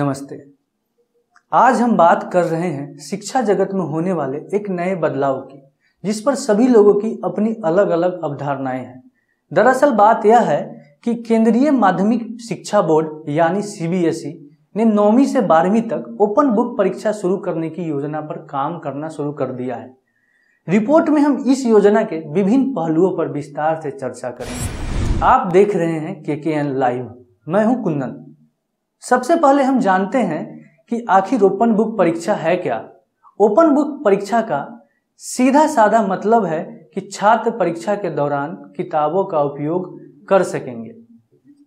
नमस्ते। आज हम बात कर रहे हैं शिक्षा जगत में होने वाले एक नए बदलाव की, जिस पर सभी लोगों की अपनी अलग अलग अवधारणाएं हैं। दरअसल बात यह है कि केंद्रीय माध्यमिक शिक्षा बोर्ड यानी CBSE ने 9वीं से 12वीं तक ओपन बुक परीक्षा शुरू करने की योजना पर काम करना शुरू कर दिया है। रिपोर्ट में हम इस योजना के विभिन्न पहलुओं पर विस्तार से चर्चा करेंगे। आप देख रहे हैं KKN लाइव। मैं हूं कुंदन। सबसे पहले हम जानते हैं कि आखिर ओपन बुक परीक्षा है क्या। ओपन बुक परीक्षा का सीधा साधा मतलब है कि छात्र परीक्षा के दौरान किताबों का उपयोग कर सकेंगे।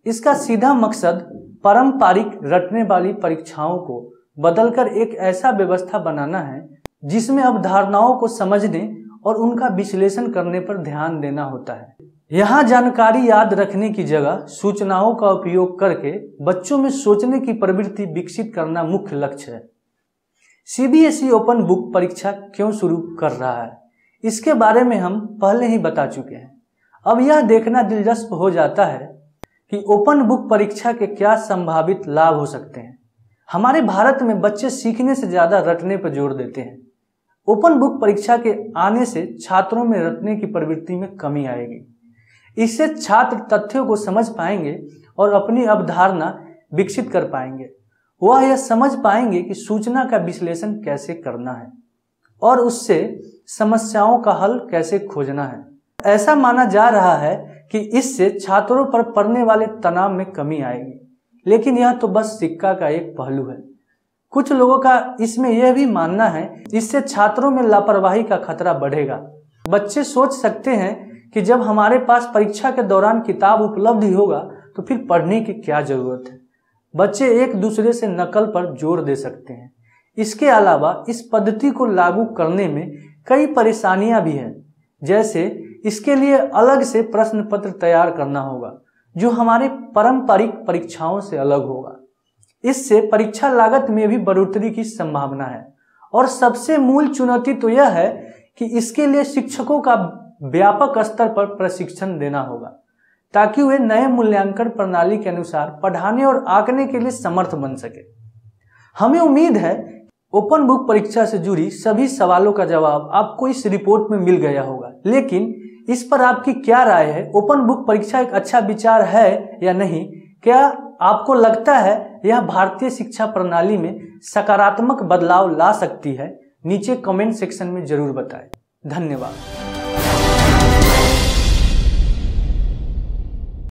इसका सीधा मकसद पारंपरिक रटने वाली परीक्षाओं को बदलकर एक ऐसा व्यवस्था बनाना है जिसमें अवधारणाओं को समझने और उनका विश्लेषण करने पर ध्यान देना होता है। यहाँ जानकारी याद रखने की जगह सूचनाओं का उपयोग करके बच्चों में सोचने की प्रवृत्ति विकसित करना मुख्य लक्ष्य है। CBSE ओपन बुक परीक्षा क्यों शुरू कर रहा है, इसके बारे में हम पहले ही बता चुके हैं। अब यह देखना दिलचस्प हो जाता है कि ओपन बुक परीक्षा के क्या संभावित लाभ हो सकते हैं। हमारे भारत में बच्चे सीखने से ज्यादा रटने पर जोर देते हैं। ओपन बुक परीक्षा के आने से छात्रों में रटने की प्रवृत्ति में कमी आएगी। इससे छात्र तथ्यों को समझ पाएंगे और अपनी अवधारणा विकसित कर पाएंगे। वह यह समझ पाएंगे कि सूचना का विश्लेषण कैसे करना है और उससे समस्याओं का हल कैसे खोजना है। ऐसा माना जा रहा है कि इससे छात्रों पर पड़ने वाले तनाव में कमी आएगी, लेकिन यह तो बस सिक्का का एक पहलू है। कुछ लोगों का इसमें यह भी मानना है इससे छात्रों में लापरवाही का खतरा बढ़ेगा। बच्चे सोच सकते हैं कि जब हमारे पास परीक्षा के दौरान किताब उपलब्ध ही होगा तो फिर पढ़ने की क्या जरूरत है। बच्चे एक दूसरे से नकल पर जोर दे सकते हैं। इसके अलावा इस पद्धति को लागू करने में कई परेशानियां भी हैं, जैसे इसके लिए अलग से प्रश्न पत्र तैयार करना होगा जो हमारे पारंपरिक परीक्षाओं से अलग होगा। इससे परीक्षा लागत में भी बढ़ोतरी की संभावना है। और सबसे मूल चुनौती तो यह है कि इसके लिए शिक्षकों का व्यापक स्तर पर प्रशिक्षण देना होगा ताकि वे नए मूल्यांकन प्रणाली के अनुसार पढ़ाने और आंकने के लिए समर्थ बन सके। हमें उम्मीद है ओपन बुक परीक्षा से जुड़ी सभी सवालों का जवाब आपको इस रिपोर्ट में मिल गया होगा, लेकिन इस पर आपकी क्या राय है? ओपन बुक परीक्षा एक अच्छा विचार है या नहीं? क्या आपको लगता है यह भारतीय शिक्षा प्रणाली में सकारात्मक बदलाव ला सकती है? नीचे कमेंट सेक्शन में जरूर बताएं। धन्यवाद।